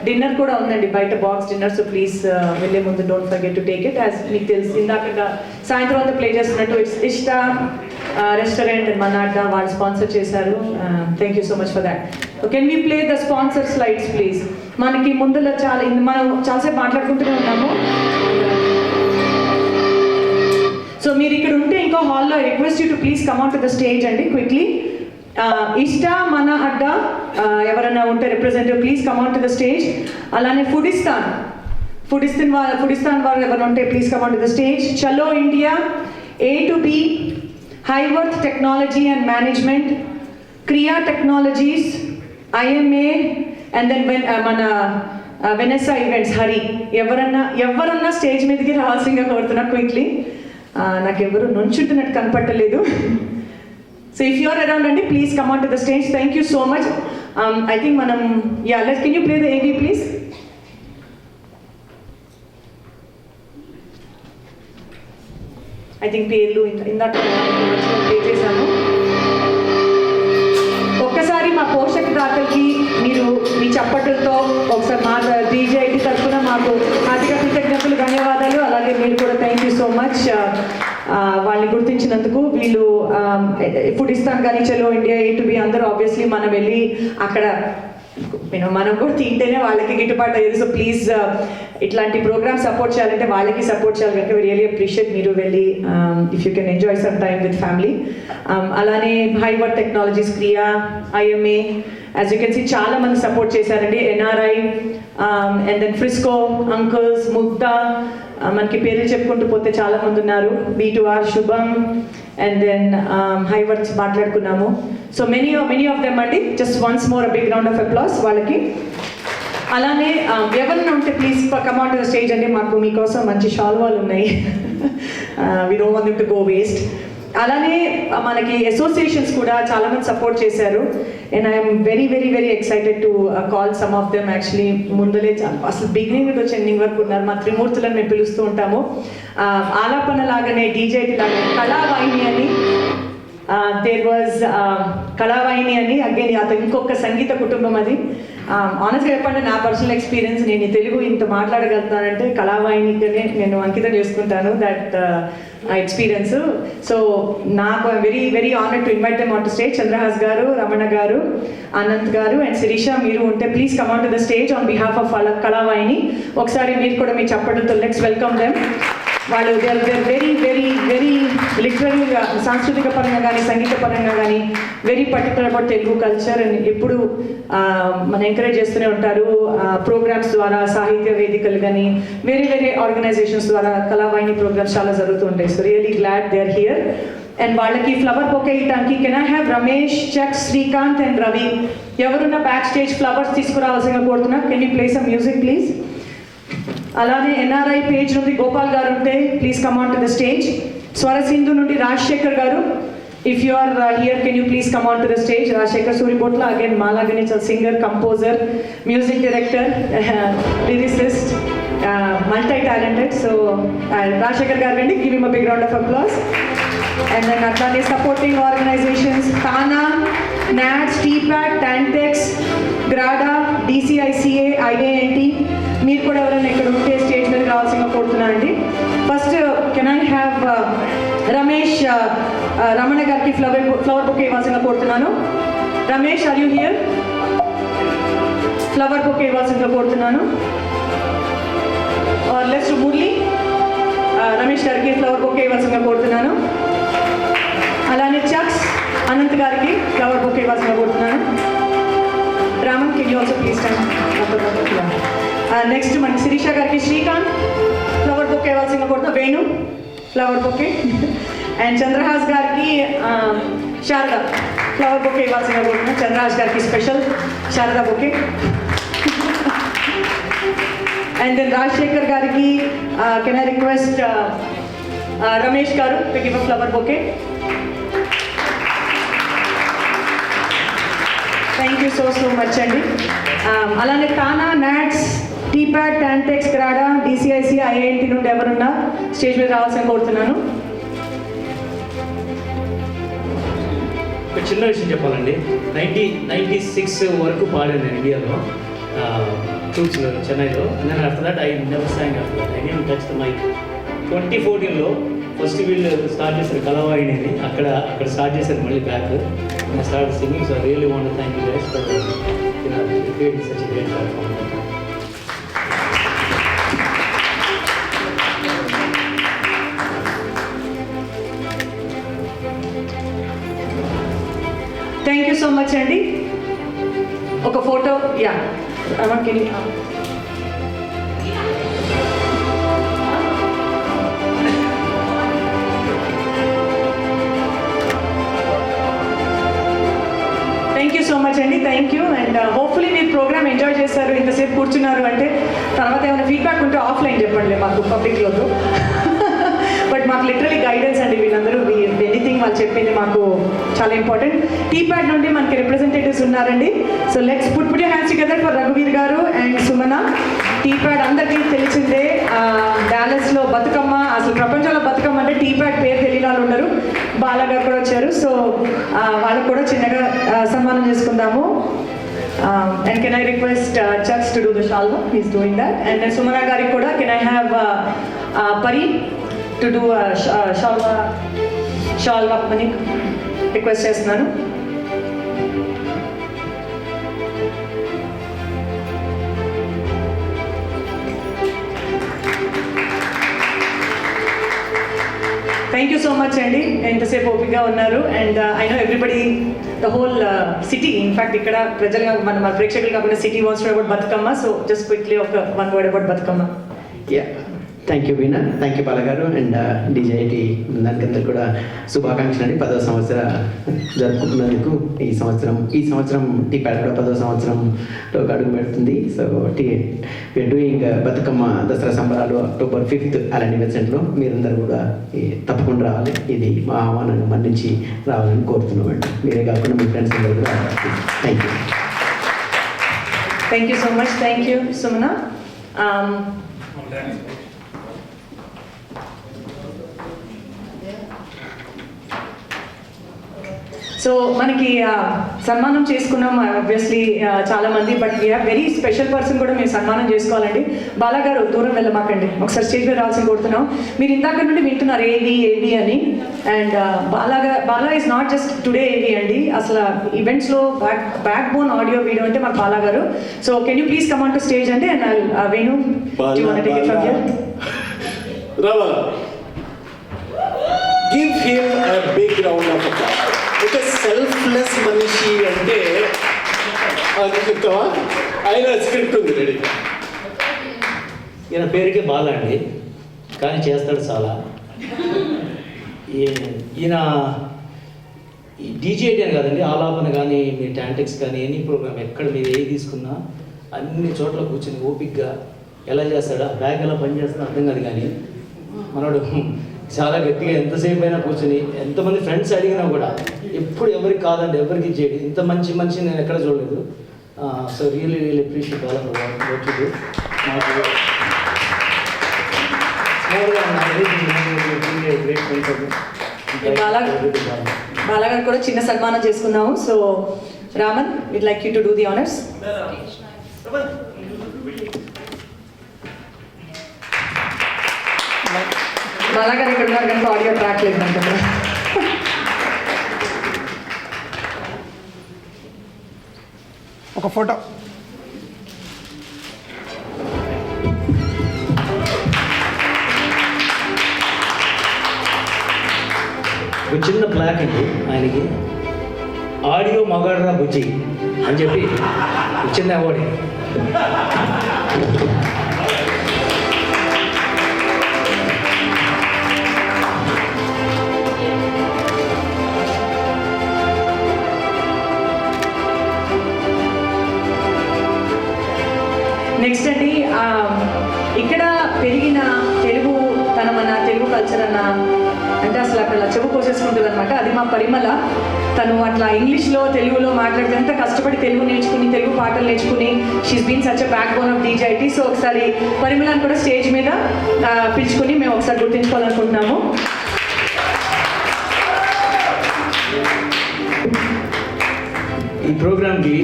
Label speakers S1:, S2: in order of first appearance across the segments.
S1: Dinner కూడా ఉందండి బయట, బాక్స్ డిన్నర్. సో ప్లీజ్ వెళ్ళే ముందు don't forget to take it. As మీకు తెలిసి ఇందాక సాయంత్రం అంతా ప్లే చేస్తున్నట్టు ఇష్ట రెస్టారెంట్ మన అడ్డా వాళ్ళు స్పాన్సర్ చేశారు. Thank you so much for that. Can we play the sponsor slides please? మనకి ముందులో మనం చాలాసేపు మాట్లాడుకుంటూనే ఉన్నాము. సో మీరు ఇక్కడ ఉంటే ఇంకో హాల్లో request you to please come on to the stage అండి క్విక్లీ. ఇష్ట మన అడ్డా ఎవరైనా ఉంటే representative please come on to the stage. అలానే ఫుడిస్తాన్ వారు ఎవరైనా ఉంటే please come on to the stage. చలో India, A to B, Highworth Technology and Management, Kriya Technologies, IMA, and then మన వెనెసా ఈవెంట్స్. హరి ఎవరన్నా స్టేజ్ మీదకి రావాల్సిందిగా కోరుతున్నా క్విక్లీ. నాకు ఎవరు నుంచుంటున్నట్టు కనపట్టలేదు. So if you are around అండి please come on to the stage. Thank you so much. I think మనం can you play the AV please? I think పేర్లు ఇందాక ప్లే చేశాను. ఒక్కసారి మా పోషక దాతలకి మీరు మీ చప్పట్లతో ఒకసారి మా DJIT తరఫున మాకు అధిక కృతజ్ఞతలు, ధన్యవాదాలు. అలాగే మీరు కూడా థ్యాంక్ యూ సో మచ్ వాళ్ళని గుర్తించినందుకు. వీళ్ళు ఫుడిస్తాన్ కానీ Chalo India, A to B అందరూ ఆబ్వియస్లీ మనం వెళ్ళి అక్కడ మనం కూడా తింటేనే వాళ్ళకి గిట్టుబాటు అయ్యేది. సో ప్లీజ్ ఇట్లాంటి ప్రోగ్రామ్ సపోర్ట్ చేయాలంటే వాళ్ళకి సపోర్ట్ చేయాలి కనుక రియల్లీ అప్రిషియేట్ మీరు వెళ్ళి if you can enjoy some time with family. అలానే Highworth Technologies, Kriya, IMA, as you can see చాలా మంది సపోర్ట్ చేశారండి. NRI, and then Frisco uncles, Mugdha, మనకి పేర్లు చెప్పుకుంటూ పోతే చాలా మంది ఉన్నారు. B2R, శుభం, అండ్ దెన్ హైవర్త్ మాట్లాడుకున్నాము. సో మెనీ ఆఫ్ దెమ్ అండి. Just once more a big round of applause వాళ్ళకి. అలానే ఎవరైనా ఉంటే please come on to the stage అండి. మాకు మీకోసం మంచి షాల్వాలు ఉన్నాయి. We don't want them to go waste. అలానే మనకి అసోసియేషన్స్ కూడా చాలా మంది సపోర్ట్ చేశారు. And I'm very very very excited to call some of them. Actually ముందలే అసలు బిగినింగ్ నుంచి ఎండింగ్ వరకు ఉన్నారు. మా త్రిమూర్తులను మేము పిలుస్తూ ఉంటాము. ఆలాపన లాగానే DJIT లాగానే కళావాహిని అని దేర్ వాజ్ కళావాహిని అని అగైన్ అతను ఇంకొక సంగీత కుటుంబం. అది ఆనెస్ట్గా చెప్పండి, నా పర్సనల్ ఎక్స్పీరియన్స్, నేను తెలుగు ఇంత మాట్లాడగలుగుతానంటే కళావాహినికనే నేను అంకితం చేసుకుంటాను దట్ ఎక్స్పీరియన్స్. సో నాకు very very honour to invite them on to stage. Chandrahas garu, Ramana garu, Anant garu and Shirisha, మీరు ఉంటే please come on to the stage on behalf of Kalavahini. ఒకసారి మీరు కూడా మీ చప్పట్లతో లెట్స్ వెల్కమ్ దెమ్. వాళ్ళు వెరీ వెరీ వెరీ లిటరరీగా సాంస్కృతిక పరంగా కానీ సంగీత పరంగా కానీ very particular about Telugu culture and ఎప్పుడు మనం ఎంకరేజ్ చేస్తూనే ఉంటారు. ప్రోగ్రామ్స్ ద్వారా, సాహిత్య వేదికలు కానీ వేరే వేరే ఆర్గనైజేషన్స్ ద్వారా కళావాహిని ప్రోగ్రామ్స్ చాలా జరుగుతూ ఉంటాయి. So really glad they are here. And వాళ్ళకి ఫ్లవర్ బొకే ఇవ్వడానికి can I have Ramesh, Chuck, Srikanth and Ravi ఎవరున్న బ్యాక్ స్టేజ్ ఫ్లవర్స్ తీసుకురావాల్సిందిగా కోరుతున్నా. Can you play some music please? అలానే NRI పేజ్ నుండి గోపాల్ గారు ఉంటే please come on to the stage. Swarasindhu నుండి Rajasekhar garu, if you are here can you please come on to the stage. Rajasekhar Suribotla again మాలాగని singer, composer, music director, lyricist, multi talented. So Rajasekhar గారు అండి, give him a big round of applause. And then అట్లానే supporting organizations TANA, NATS, TPAT, Tantex, గ్రాడా, DCICA, IANT. మీరు కూడా ఎవరైనా ఇక్కడ ఉంటే స్టేజ్ మీద రావాల్సిందిగా కోరుతున్నానండి. First can I have Ramesh, Ramana గారికి ఫ్లవర్ బొకే ఇవ్వాల్సిందిగా కోరుతున్నాను. Ramesh, are you here? Flower bouquet ఇవ్వాల్సిందిగా కోరుతున్నాను. లెట్స్ మురళి, రమేష్ గారికి ఫ్లవర్ బొకే ఇవ్వాల్సిందిగా కోరుతున్నాను. అలానే చక్స్, అనంత్ గారికి ఫ్లవర్ బొకే ఇవ్వాల్సిందిగా కోరుతున్నాను. Raman, can you also please stand? Next మనకి శిరీష గారికి శ్రీకాంత్ ఫ్లవర్ బొకే ఇవ్వాల్సిందిగా కోరుతున్నా. Venu flower bouquet. And Chandrahas గారికి శారద ఫ్లవర్ బొకే ఇవ్వాల్సిందిగా కోరుతున్నా. చంద్రహాస్ గారికి special Sharada bouquet. And then Rajasekhar గారికి కెన్ ఐ రిక్వెస్ట్ రమేష్ గారు to give a flower bouquet. Thank you so much అండి. అలానే తానా, NATS, TPAT, Tantex, గ్రాడా, DCICA, IANT నుండి ఎవరున్నా స్టేజ్ మీద రావాల్సిన కోరుతున్నాను.
S2: ఒక చిన్న విషయం చెప్పాలండి. 1996 వరకు పాడాను నేను ఇండియాలో. shoots చెన్నైలో. And then after that I never sang after that. I didn't touch the mic. 2014లో ఫస్ట్ వీళ్ళు స్టార్ట్ చేశారు కలవాయిని అని, అక్కడ స్టార్ట్ చేశారు మళ్ళీ back. I started singing, so I really want to thank you guys for creating such a great platform.
S1: Thank you so much అండి. ఒక ఫోటో యా కెన్ థ్యాంక్ యూ సో మచ్ అండి. Thank you. అండ్ హోప్ఫుల్లీ మీరు programme enjoy చేశారు, ఇంతసేపు కూర్చున్నారు అంటే. తర్వాత ఏమైనా ఫీడ్బ్యాక్ ఉంటే ఆఫ్లైన్ చెప్పండి మాకు పబ్లిక్లోదు. బట్ మాకు లిటరలీ గైడెన్స్ అండి వీళ్ళందరూ. ఎనీథింగ్ వాళ్ళు చెప్పింది మాకు చాలా ఇంపార్టెంట్. టీప్యాడ్ నుండి మనకి రిప్రజెంటేటివ్స్ ఉన్నారండి. So let's put your hands together for రఘువీర్ గారు అండ్ సుమన. టీప్యాడ్ అందరికీ తెలిసిందే, డాలస్లో బతుకమ్మ, అసలు ప్రపంచంలో బతుకమ్మ అంటే టీప్యాడ్ పేరు తెలియని వాళ్ళు ఉండరు. బాలా గారు కూడా వచ్చారు. సో వాళ్ళకు కూడా చిన్నగా సన్మానం చేసుకుందాము. And can I request Chucks to do the shalva? He's doing that. And then Sumana Gari kuda, can I have Pari to do shalva mani request chestunanu. Thank you so much అండి. ఎంతసేపు ఓపికగా ఉన్నారు. And I know everybody, the whole city, in fact ఇక్కడ ప్రజలుగా మన ప్రేక్షకులు కాకుండా city wants to about Bathukamma. So just quickly ఒక one word about Bathukamma.
S3: Thank you Beena, thank you బాలగారు. అండ్ డీజేఐటీ బృందానికంతా కూడా శుభాకాంక్షలు అండి. 10వ సంవత్సరం జరుపుకుంటున్నందుకు. ఈ సంవత్సరం టీప్యాడ్ కూడా 10వ సంవత్సరంలో అడుగు పెడుతుంది. So we are doing Bathukamma Dasara సంబరాలు October 5th అలాంటి వెబ్సైట్లో. మీరందరూ కూడా తప్పకుండా రావాలి. ఇది మా ఆహ్వానాన్ని మన్నించి రావాలని కోరుతున్నామండి. మీరే కాకుండా మీ ఫ్రెండ్స్ అందరూ కూడా thank you.
S1: Thank you so much. Thank you Sumana. So మనకి సన్మానం చేసుకున్నాం ఆబ్వియస్లీ చాలా మంది. But we are very special person కూడా మేము సన్మానం చేసుకోవాలండి. బాలా గారు దూరం వెళ్ళమాకండి, ఒకసారి స్టేజ్ మీద రావాల్సి కోరుతున్నాం. మీరు ఇందాక నుండి వింటున్నారు ఏవి అని. And Bala is not just today ఏవి అండి, అసలు ఈవెంట్స్లో బ్యాక్ బోన్ ఆడియో వీడియో అంటే మాకు Bala garu. So can you please come on to stage అండి. And Venu, do you want to take it from here?
S4: Give him a big round of applause. ఒక selfless మనిషి అంటే అది చెప్తావా? ఆయన స్క్రిప్ట్ ఉంది రెడీ.
S2: ఈయన పేరుకే బాలా అండి, కానీ చేస్తాడు చాలా. ఈయన డీజేటీ అని కాదండి, ఆలాపన కానీ మీ టాంటిక్స్ కానీ ఎనీ ప్రోగ్రామ్ ఎక్కడ మీరు ఏది తీసుకున్నా అన్ని చోట్ల కూర్చొని ఓపిక్గా ఎలా చేస్తాడా, బ్యాగ్ ఎలా పనిచేస్తాడో అర్థం కాదు. కానీ మనోడు చాలా గట్టిగా ఎంతసేపు అయినా కూర్చొని, ఎంతమంది ఫ్రెండ్స్ అడిగినా కూడా ఎప్పుడు ఎవరికి కాదండి, ఎవరికి ఇచ్చేది. ఇంత మంచి నేను ఎక్కడ చూడలేదు. So really appreciate all of what you do. నాకు స్మాల్గా గ్రేట్
S1: బాలా గారు కూడా చిన్న సన్మానం చేసుకున్నాము. So Raman, we'd like you to do the honours. Bala garu ఇక్కడ ఉన్నారు కనుక ఆడియో ట్రాక్ లేదు అనుకుంటున్నా.
S4: ఒక ఫోటో.
S2: ఒక చిన్న ప్లాక్ అండి ఆయనకి, ఆడియో మగాడ్రా బుజ్జి అని చెప్పి ఇచ్చింది అవార్డు.
S1: నెక్స్ట్ అండి, ఇక్కడ పెరిగిన తెలుగు తనమన్న, తెలుగు కల్చర్ అన్న అంటే అసలు అక్కడ చెవు పోసేసుకుంటుంది అనమాట. అది మా పరిమళ. తను అట్లా ఇంగ్లీష్లో తెలుగులో మాట్లాడితే అంత కష్టపడి తెలుగు నేర్చుకుని, తెలుగు పాటలు నేర్చుకుని, she's been such a backbone of DJIT. So ఒకసారి పరిమళని కూడా స్టేజ్ మీద పిలుచుకుని మేము ఒకసారి గుర్తించుకోవాలనుకుంటున్నాము.
S2: ఈ ప్రోగ్రామ్కి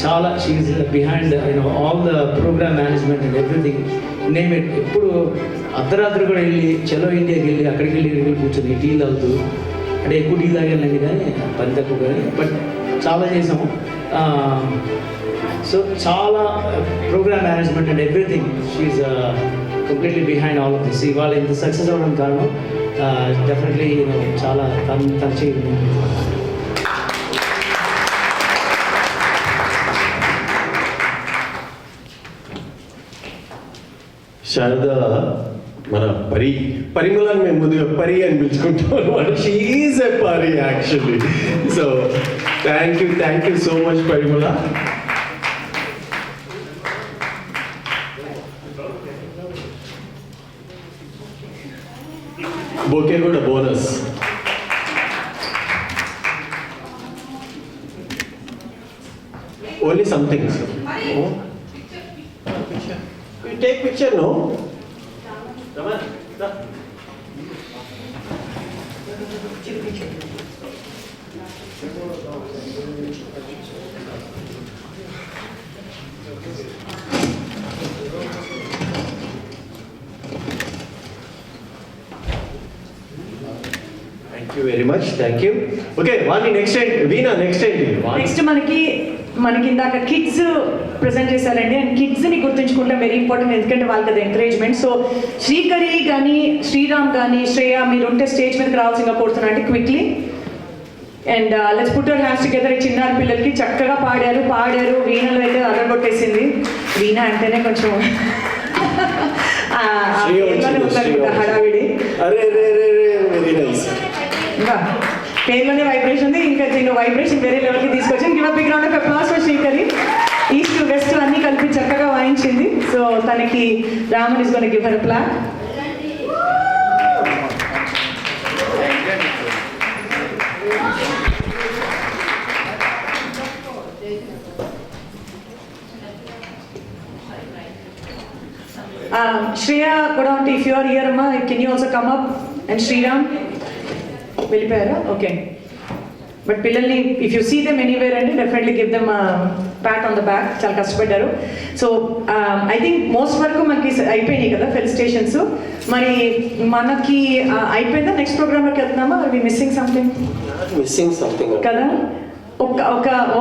S2: చాలా she behind all the program management and everything name it. ఎప్పుడు అర్ధరాత్రి కూడా వెళ్ళి చలో ఇండియాకి వెళ్ళి అక్కడికి వెళ్ళి కూర్చొని టీ తాగుతూ, అంటే ఎక్కువ టీ తాగలేదు కానీ పని తక్కువ కానీ, బట్ చాలా చేసాము. సో చాలా program management and everything she completely behind all of this. ఇవాళ ఇంత సక్సెస్ అవ్వడం కారణం డెఫినెట్లీ చాలా తన చేయండి.
S4: శారద మన పరిమళాన్ని మేము ముందుగా పరి అని పిలుచుకుంటాం అనమాట. షీఈస్ ఎ పరి actually. So thank you so much Parimala. Bouquet కూడా bonus. Only something. You take picture, no? Come on. Thank you very much. Thank you. Okay, Vani next time. Veena next time.
S1: Next మనకి ఇందాక kids present చేశారండి. And కిడ్స్ని గుర్తుంచుకుంటే very important, ఎందుకంటే వాళ్ళకి అది encouragement. So Srikari కానీ శ్రీరామ్ కానీ శ్రేయ మీరు ఉంటే స్టేజ్ మీదకి రావాల్సిందిగా కోరుతున్నా అంటే quickly. And let's put your hands together. ఈ చిన్నారి పిల్లలకి చక్కగా పాడారు. వీణలో అయితే అదరగొట్టేసింది. వీణ అంటేనే కొంచెం హడావిడి. ఇంకా పేర్లోనే వైబ్రేషన్ ఉంది, ఇంకా దీని వైబ్రేషన్ వేరే లెవెల్కి తీసుకొచ్చింది. Give a big round of applause for Srikari. East west అన్ని కలిపి చక్కగా వాయించింది. సో తనకి Raman is gonna give her a plaque. Shreya, good on. If you are here, Amma, can you also come up? And Sriram, వెళ్ళిపోయారా? Okay. But పిల్లల్ని if you see them anywhere అంటే definitely give them pat on the back. చాలా కష్టపడ్డారు. So I think most వరకు మనకి అయిపోయినాయి కదా felicitations. మరి మనకి అయిపోయిందా? నెక్స్ట్ ప్రోగ్రామ్లోకి వెళ్తున్నామా? ఆర్ వి మిస్సింగ్ సంథింగ్ కదా?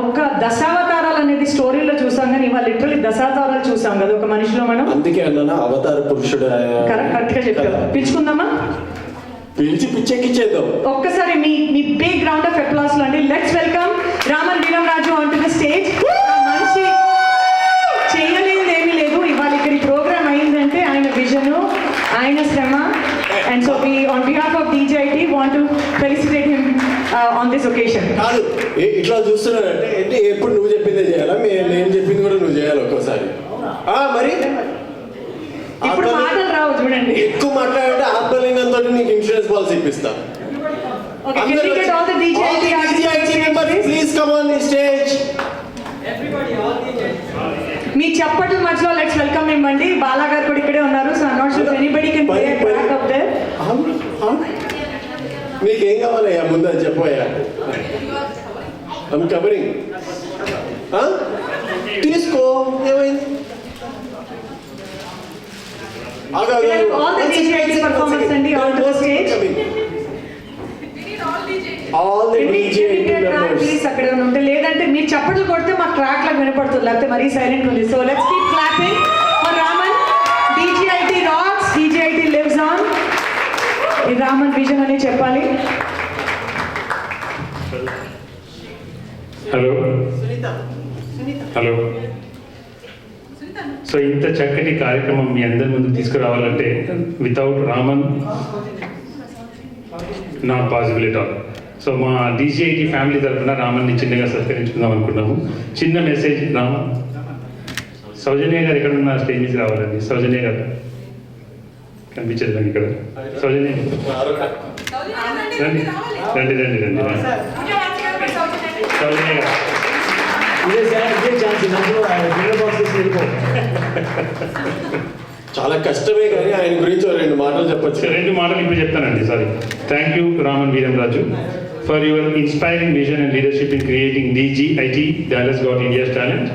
S1: ఒక దశావతారాలు అనేది స్టోరీలో చూసాం, కానీ ఇవాళ లిటరల్లీ దశావతారాలు చూసాం కదా ఒక మనిషిలో మనం.
S4: అందుకే అన్నా అవతార పురుషుడు.
S1: కరెక్ట్గా చెప్పారు. పిలుచుకుందామా?
S4: పిచ్చెక్కిచ్చేద్దాం
S1: ఒక్కసారి మీ బిగ్ రౌండ్ ఆఫ్ అప్లాస్ లో అండి. Let's welcome Raman Veeram Raju on to the stage. మనిషి చేయలేనిది ఏమీ లేదు. ఇవాళ ఇక్కడ ఈ ప్రోగ్రామ్ అయిందంటే ఆయన విజన్, ఆయన శ్రమ. And so we on behalf of DJIT want to felicitate him on this occasion.
S4: కాదు ఇట్లా చూస్తున్నారంటే ఎప్పుడు నువ్వు చెప్పిందే చేయాలా? నేను చెప్పింది కూడా నువ్వు చేయాలి ఒక్కోసారి. మరి
S1: ఇప్పుడు మాటలు రావు చూడండి.
S4: ఎక్కువ మాట్లాడంటే ఆత్మలింగంతో నీకు ఇన్సూరెన్స్ పాలసీ ఇప్పిస్తా. Please come on the stage.
S1: మీ చప్పట్ల మధ్యలో లెట్స్ వెల్కమ్ ఇవ్వండి. బాలా గారు కూడా ఇక్కడే ఉన్నారు. So I not sure anybody can play a track up there.
S4: నీకేం కావాలయ్యా ముందు అది చెప్పయ్యా. I'm covering. తీసుకో, ఏమైంది?
S1: All the DJIT performers and on to the stage.
S4: All the DJIT members.
S1: అక్కడ ఉంటే లేదంటే మీరు చప్పట్లు కొడితే మా ట్రాక్ లాగా వినపడుతుంది, లేకపోతే మరీ సైలెంట్ ఉంది. So let's keep clapping for Raman. DJIT rocks, DJIT lives on. ఇది రామన్ విజన్ అని చెప్పాలి.
S5: హలో. సో ఇంత చక్కటి కార్యక్రమం మీ అందరి ముందు తీసుకురావాలంటే without Raman not possible at all. So మా DJIT ఫ్యామిలీ తరఫున రామన్ని చిన్నగా సత్కరించుకుందాం అనుకున్నాము. చిన్న మెసేజ్. రామన్, సౌజన్య గారు ఎక్కడ ఉన్న స్టేజ్ నుంచి రావాలండి. సౌజన్య గారు కనిపించదు నాకు ఇక్కడ. సౌజన్య రండి రండి రండి రండి. సౌజన్య గారు
S4: చాలా కష్టమే కానీ ఆయన గురించి 2 మాటలు చెప్పచ్చు.
S5: 2 మాటలు ఇప్పుడు చెప్తానండి. Sorry. Thank you Raman Veeram Raju. for your inspiring vision and leadership in creating DGIT, Dallas Got India's Talent.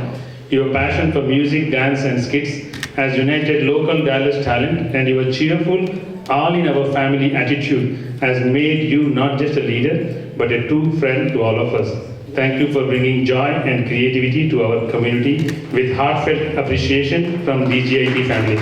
S5: Your passion for music, dance and skits has united local Dallas talent, and your cheerful, all in our family attitude has made you not just a leader, but a true friend to all of us. Thank you for bringing joy and creativity to our community with heartfelt appreciation from DGIT family.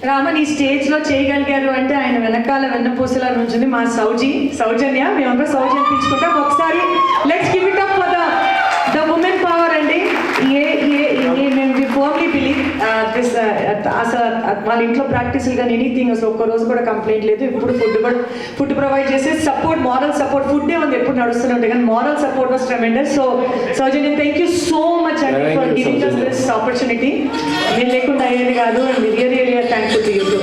S1: Raman ఈ stage లో చేయగలిగారు అంటే ఆయన వెనకాల వెన్నపూసలా నుంచింది మా సౌజన్య మేమందరూ సౌజన్య పిలుచుకుంటాం. ఒకసారి let's give it up for the women power అండి. మేము ఫర్మ్లీ బిలీవ్ దిస్. అసలు వాళ్ళ ఇంట్లో ప్రాక్టీసులు కానీ ఎనీథింగ్ అసలు ఒక్క రోజు కూడా కంప్లైంట్ లేదు. ఇప్పుడు ఫుడ్ ప్రొవైడ్ చేసే సపోర్ట్, మారల్ సపోర్ట్, ఫుడ్డే ఉంది ఎప్పుడు నడుస్తూనే ఉంటాయి కానీ moral support was tremendous. So Soujanya thank you so much అండి for giving us this opportunity. మీరు లేకుండా అయ్యేది కాదు. And really thankful to you.